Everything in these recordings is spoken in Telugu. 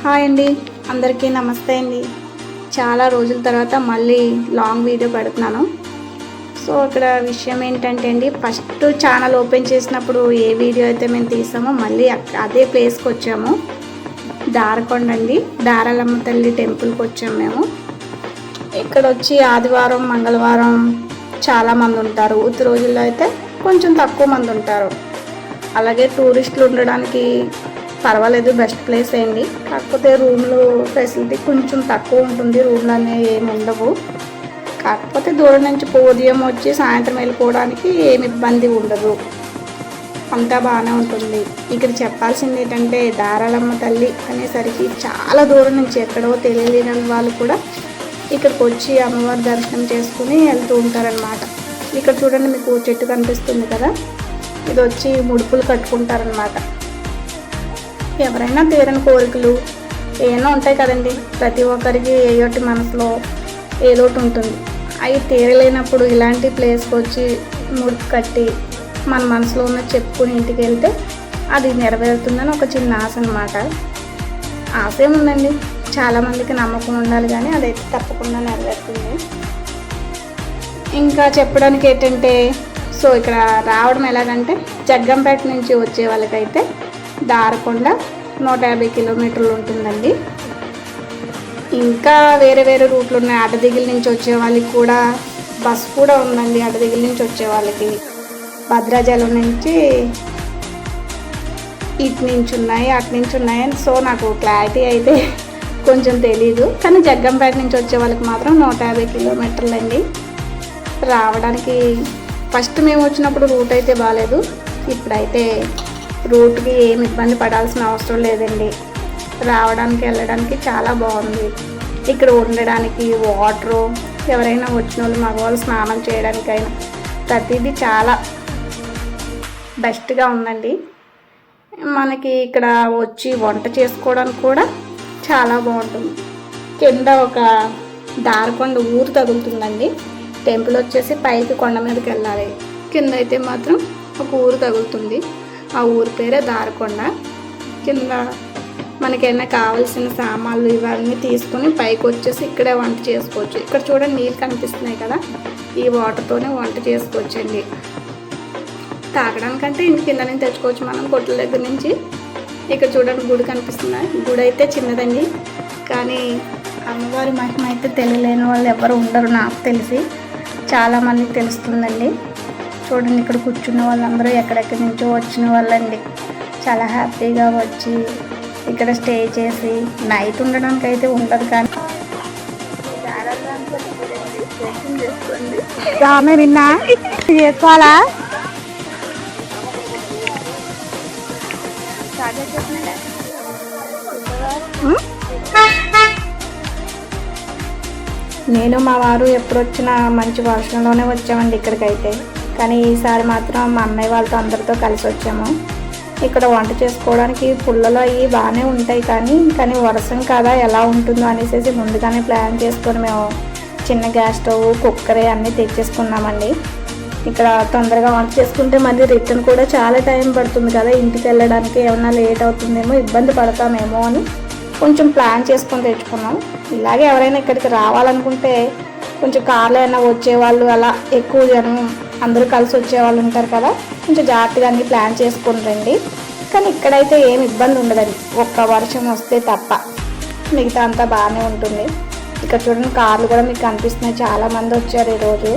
హాయ్ అండి, అందరికీ నమస్తే అండి. చాలా రోజుల తర్వాత మళ్ళీ లాంగ్ వీడియో పెడుతున్నాను. సో ఇక్కడ విషయం ఏంటంటే అండి, ఫస్ట్ ఛానల్ ఓపెన్ చేసినప్పుడు ఏ వీడియో అయితే మేము తీసామో మళ్ళీ అదే ప్లేస్కి వచ్చాము. దారకొండ అండి, దారాలమ్మ తల్లి టెంపుల్కి వచ్చాము మేము. ఇక్కడ వచ్చి ఆదివారం మంగళవారం చాలామంది ఉంటారు, ఉత్తి రోజుల్లో అయితే కొంచెం తక్కువ మంది ఉంటారు. అలాగే టూరిస్టులు ఉండడానికి పర్వాలేదు, బెస్ట్ ప్లేస్ అయింది. కాకపోతే రూమ్లు ఫెసిలిటీ కొంచెం తక్కువ ఉంటుంది, రూమ్లు అనేవి ఏమి ఉండవు. కాకపోతే దూరం నుంచి ఉదయం వచ్చి సాయంత్రం వెళ్ళిపోవడానికి ఏమి ఇబ్బంది ఉండదు, అంతా బాగానే ఉంటుంది. ఇక్కడ చెప్పాల్సింది ఏంటంటే, దారాలమ్మ తల్లి అనేసరికి చాలా దూరం నుంచి ఎక్కడో తెలియలేని వాళ్ళు కూడా ఇక్కడికి వచ్చి అమ్మవారి దర్శనం చేసుకుని వెళ్తూ ఉంటారనమాట. ఇక్కడ చూడండి, మీకు చెట్టు కనిపిస్తుంది కదా, ఇది వచ్చి ముడుపులు కట్టుకుంటారనమాట. ఎవరైనా తీరని కోరికలు ఏమైనా ఉంటాయి కదండి, ప్రతి ఒక్కరికి ఏయోటి మనసులో ఏదోటి ఉంటుంది. అవి తీరలేనప్పుడు ఇలాంటి ప్లేస్కి వచ్చి ముడుపు కట్టి మన మనసులో ఉన్న చెప్పుకుని ఇంటికి వెళ్తే అది నెరవేరుతుందని ఒక చిన్న ఆశ అనమాట. ఆశ ఏముందండి, చాలామందికి నమ్మకం ఉండాలి, కానీ అదైతే తప్పకుండా నెరవేరుతుంది. ఇంకా చెప్పడానికి ఏంటంటే, సో ఇక్కడ రావడం ఎలాగంటే, జగ్గంపేట నుంచి వచ్చే వాళ్ళకైతే దారకొండ 150 కిలోమీటర్లు ఉంటుందండి. ఇంకా వేరే వేరే రూట్లు ఉన్నాయి. అడ్డదిగిల నుంచి వచ్చే వాళ్ళకి కూడా బస్ కూడా ఉందండి. అడ్డదిగిల నుంచి వచ్చే వాళ్ళకి భద్రాచలం నుంచి ఇటు నుంచి ఉన్నాయి, అటు నుంచి ఉన్నాయి. సో నాకు క్లారిటీ అయితే కొంచెం తెలీదు, కానీ జగ్గంపేట నుంచి వచ్చే వాళ్ళకి మాత్రం 150 కిలోమీటర్లు అండి. రావడానికి ఫస్ట్ మేము వచ్చినప్పుడు రూట్ అయితే బాగాలేదు, ఇప్పుడైతే రూట్కి ఏమి ఇబ్బంది పడాల్సిన అవసరం లేదండి. రావడానికి వెళ్ళడానికి చాలా బాగుంది. ఇక్కడ ఉండడానికి వాటరు, ఎవరైనా వచ్చిన వాళ్ళు మగవాళ్ళు స్నానం చేయడానికైనా ప్రతిదీ చాలా బెస్ట్గా ఉందండి. మనకి ఇక్కడ వచ్చి వంట చేసుకోవడానికి కూడా చాలా బాగుంటుంది. కింద ఒక దారకొండ ఊరు తగులుతుందండి. టెంపుల్ వచ్చేసి పైకి కొండ మీదకి వెళ్ళాలి, కింద అయితే మాత్రం ఒక ఊరు తగులుతుంది. ఆ ఊరి పేరే దారకొండ. కింద మనకైనా కావాల్సిన సామాన్లు ఇవన్నీ తీసుకొని పైకి వచ్చేసి ఇక్కడే వంట చేసుకోవచ్చు. ఇక్కడ చూడండి, నీళ్ళు కనిపిస్తున్నాయి కదా, ఈ వాటర్తోనే వంట చేసుకోవచ్చండి. తాగడానికంటే ఇంటి కింద నుంచి తెచ్చుకోవచ్చు మనం, కొట్ల దగ్గర నుంచి. ఇక్కడ చూడండి, గుడి కనిపిస్తుంది. గుడి అయితే చిన్నదండి, కానీ అమ్మవారి మహిమ అయితే తెలియలేని వాళ్ళు ఎవరు ఉండరు, నాకు తెలిసి చాలామందికి తెలుస్తుందండి. చూడండి, ఇక్కడ కూర్చున్న వాళ్ళందరూ ఎక్కడెక్కడి నుంచో వచ్చిన వాళ్ళండి. చాలా హ్యాపీగా వచ్చి ఇక్కడ స్టే చేసి నైట్ ఉండడానికి అయితే ఉండదు, కానీ విన్నా చేసుకోవాలా. నేను మా వారు ఎప్పుడు వచ్చినా మంచి వర్షంలోనే వచ్చామండి ఇక్కడికైతే. కానీ ఈసారి మాత్రం మా అన్నయ్య వాళ్ళతో అందరితో కలిసి వచ్చాము. ఇక్కడ వంట చేసుకోవడానికి పుల్లలు అవి బాగానే ఉంటాయి, కానీ వర్షం కదా ఎలా ఉంటుందో అనేసి ముందుగానే ప్లాన్ చేసుకొని మేము చిన్న గ్యాస్ స్టవ్, కుక్కర్ అన్నీ తెచ్చేసుకున్నామండి. ఇక్కడ తొందరగా వంట చేసుకుంటే మళ్ళీ రిటర్న్ కూడా చాలా టైం పడుతుంది కదా, ఇంటికి వెళ్ళడానికి ఏమన్నా లేట్ అవుతుందేమో, ఇబ్బంది పడతామేమో అని కొంచెం ప్లాన్ చేసుకొని తెచ్చుకున్నాం. ఇలాగే ఎవరైనా ఇక్కడికి రావాలనుకుంటే కొంచెం కార్లో అయినా వచ్చేవాళ్ళు, అలా ఎక్కువ జనం అందరూ కలిసి వచ్చేవాళ్ళు ఉంటారు కదా, కొంచెం జాగ్రత్తగా అన్నీ ప్లాన్ చేసుకొని రండి. కానీ ఇక్కడైతే ఏమి ఇబ్బంది ఉండదండి, ఒక్క వర్షం వస్తే తప్ప, మిగతా అంతా బాగానే ఉంటుంది. ఇక్కడ చూడండి, కార్లు కూడా మీకు కనిపిస్తున్నాయి. చాలామంది వచ్చారు ఈరోజు.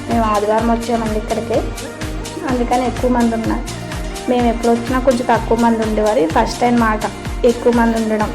మేము ఆదివారం వచ్చామండి ఇక్కడికి, అందుకని ఎక్కువ మంది ఉన్నారు. మేము ఎప్పుడు వచ్చినా కొంచెం తక్కువ మంది ఉండేవారు, ఫస్ట్ టైం మాట ఎక్కువ మంది ఉండడం.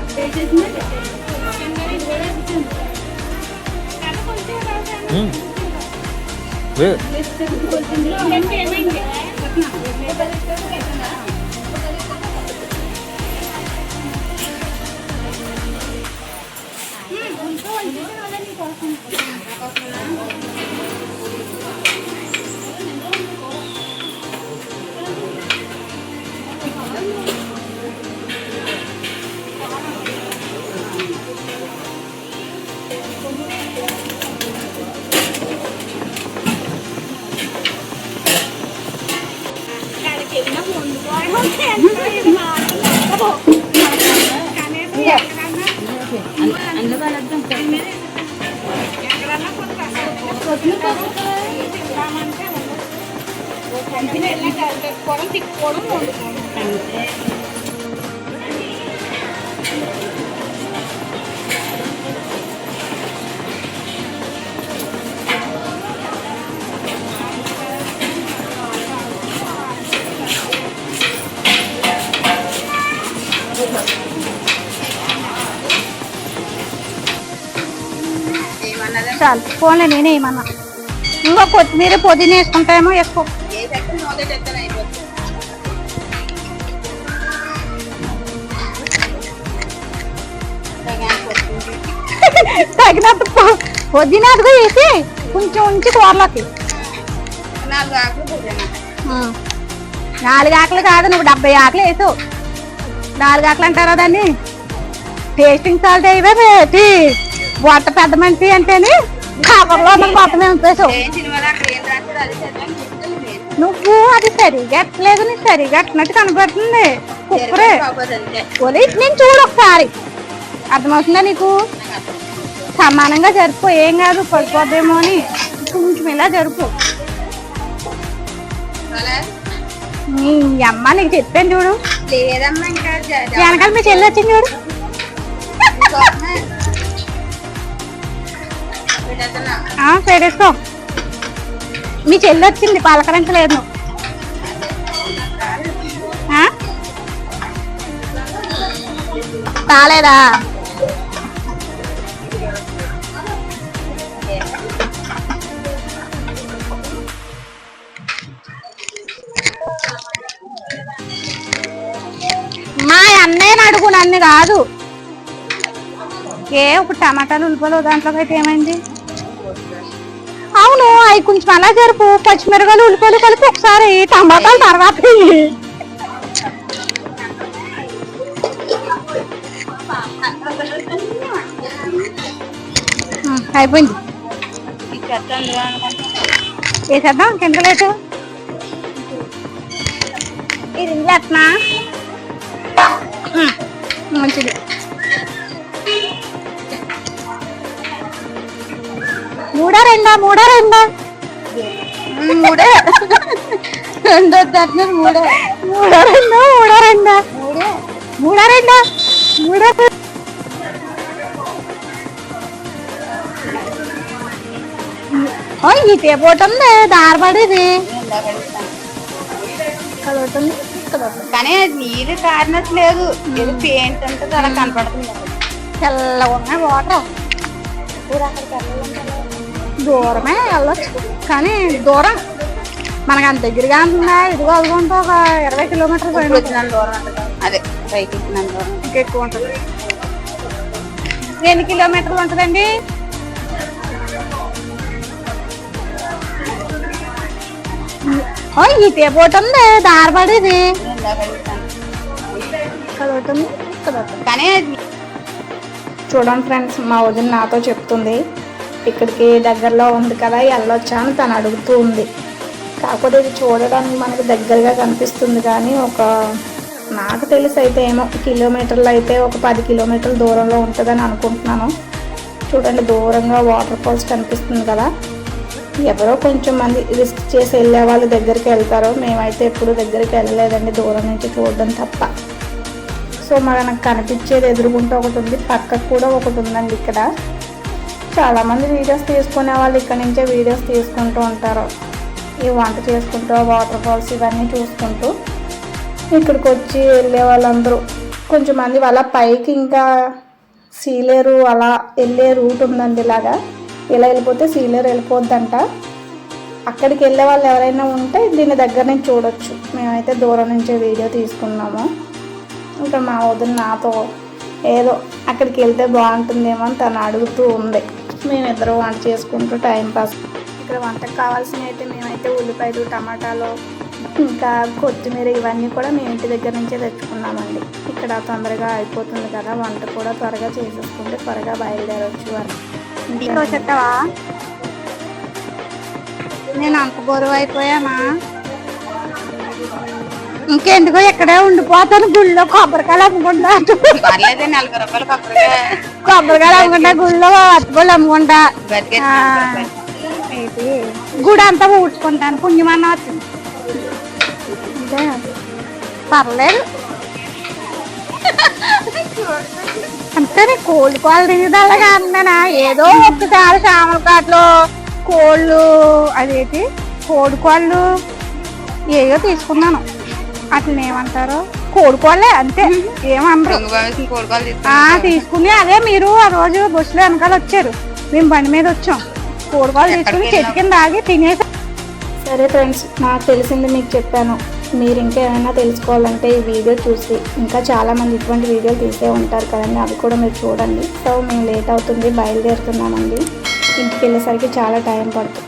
చాలు ఫోన్లో నేనే ఏమన్నా ఇంకా కొత్తిమీర పుదీనా వేసుకుంటామో ఎక్కువ తగినంత పుదీనా అదిగో వేసి కొంచెం ఉంచి కూరలోకి 4 ఆకులు కాదు నువ్వు 70 ఆకులు వేసావు 4 ఆకులు అంటారా దాన్ని టేస్టింగ్ సాల్ట్ అయ్యి బొట్ట పెద్ద మనిషి అంటేనే కవర్లో మొత్తం వేసావు నువ్వు అది సరిగా ఎట్టలేదు నీకు సరిగా ఎట్టినట్టు కనబడుతుంది కుక్కరే నేను చూడు ఒకసారి అర్థమవుతుందా నీకు సమానంగా జరుపు ఏం కాదు పడిపోద్దేమో అని కొంచెం ఇలా జరుపు నీ అమ్మ నీకు చెప్పాను చూడు లేదమ్మా ఇంకా వెనకాల మీ చెల్లి వచ్చింది చూడు పెట్టేసుకో మీ చెల్లి వచ్చింది పలకరించలేదు కాలేదా మా అన్నయ్యని అడుగు నన్ను కాదు ఇప్పుడు టమాటాలు ఉల్లిపాయలు దాంట్లోకి అయితే ఏమైంది అవును అవి కొంచెం అలా జరుపు పచ్చిమిరకాయలు ఉల్లిపాయలు కలిపి ఒకసారి టమాటాలు తర్వాత అయిపోయింది వేసేద్దాం కింద లేదు ఇది ఇంట్లో ఎట్నా మంచిది మూడా రెండా మూడే రెండో ఇటే పోతుంది దారపడేది కానీ నీరు కారినట్లేదు ఏదో పెయింట్ అంటే అలా కనపడుతుంది తెల్లగా ఉన్నాయి వాటర్ దూరమే వెళ్ళొచ్చు కానీ దూరం మనకు అంత దగ్గరగా ఉంటుందా ఇదిగో అదుగుంటే ఒక 20 కిలోమీటర్లు పైన దూరం అదే పైకి దూరం ఇంకెక్కువ ఉంటుంది ఎన్ని కిలోమీటర్లు ఉంటుందండి ఇటే పోతుంది దారపడేది కానీ చూడండి ఫ్రెండ్స్ మా వదిన నాతో చెప్తుంది ఇక్కడికి దగ్గరలో ఉంది కదా వెళ్ళొచ్చా అని తను అడుగుతూ ఉంది కాకపోతే ఇది చూడడానికి మనకు దగ్గరగా కనిపిస్తుంది కానీ ఒక నాకు తెలిసి అయితే ఏమో కిలోమీటర్లు అయితే ఒక 10 కిలోమీటర్ల దూరంలో ఉంటుందని అనుకుంటున్నాను చూడండి దూరంగా వాటర్ ఫాల్స్ కనిపిస్తుంది కదా ఎవరో కొంచెం మంది రిస్క్ చేసి వెళ్ళే వాళ్ళు దగ్గరికి వెళ్తారు మేమైతే ఎప్పుడు దగ్గరికి వెళ్ళలేదండి దూరం నుంచి చూడడం తప్ప సో మనకు కనిపించేది ఎదురుగుంటూ ఒకటి ఉంది పక్కకు కూడా ఒకటి ఉందండి ఇక్కడ చాలామంది వీడియోస్ తీసుకునే వాళ్ళు ఇక్కడ నుంచే వీడియోస్ తీసుకుంటూ ఉంటారు ఈ వంట చేసుకుంటూ వాటర్ ఫాల్స్ ఇవన్నీ చూసుకుంటూ ఇక్కడికి వచ్చి వెళ్ళే వాళ్ళందరూ కొంచెం మంది వాళ్ళ పైకి ఇంకా సీలేరు అలా వెళ్ళే రూట్ ఉందండి ఇలాగా ఇలా వెళ్ళిపోతే సీలేరు వెళ్ళిపోద్దంట అక్కడికి వెళ్ళే వాళ్ళు ఎవరైనా ఉంటే దీని దగ్గర నుంచి చూడొచ్చు మేమైతే దూరం నుంచే వీడియో తీసుకున్నాము ఇంకా మా వదిన నాతో ఏదో అక్కడికి వెళ్తే బాగుంటుందేమో అని తను అడుగుతూ ఉంది మేమిద్దరం వంట చేసుకుంటూ టైంపాస్ ఇక్కడ వంటకు కావాల్సినవి అయితే మేమైతే ఉల్లిపాయలు టమాటాలు ఇంకా కొత్తిమీర ఇవన్నీ కూడా మేము ఇంటి దగ్గర నుంచే తెచ్చుకున్నామండి ఇక్కడ తొందరగా అయిపోతుంది కదా వంట కూడా త్వరగా చేసేసుకుంటే త్వరగా బయలుదేరవచ్చు అని ఇంట్లో చెప్తావా నేను అంత బరువు అయిపోయానా ఇంకెందుకో ఇక్కడే ఉండిపోతాను గుళ్ళో కొబ్బరికాయలు అమ్ముకుంటా పర్లేదే 40 రూపాయలు కొబ్బరికాయలు అమ్ముకుంటా గుళ్ళో అట్టుకోళ్ళు అమ్ముకుంటా గుడి అంతా ఊడ్చుకుంటాను పుణ్యమన్న వచ్చింది అంతే పర్లేదు అంతేనే కోళ్ళు కోళ్ళు తినేదాకా అంతేనా ఏదో ఒక్కసారి చామల కాట్లో కోళ్ళు అదేంటి కోడికోళ్ళు ఏదో తీసుకున్నాను అట్లా ఏమంటారు కోడికోళ్ళే అంతే ఏమన్నారు తీసుకుని అదే మీరు ఆ రోజు బస్సులో వెనకాల వచ్చారు మేము బండి మీద వచ్చాం కోడికోళ్ళు తీసుకుని చెట్టు కింద ఆగి తినేసి. సరే ఫ్రెండ్స్, నాకు తెలిసింది మీకు చెప్పాను. మీరు ఇంకా ఏమైనా తెలుసుకోవాలంటే ఈ వీడియో చూసి ఇంకా చాలామంది ఇటువంటి వీడియోలు తీసే ఉంటారు కదండి, అవి కూడా మీరు చూడండి. సో మేము లేట్ అవుతుంది, బయలుదేరుతున్నామండి. ఇంటికి వెళ్ళేసరికి చాలా టైం పడుతుంది.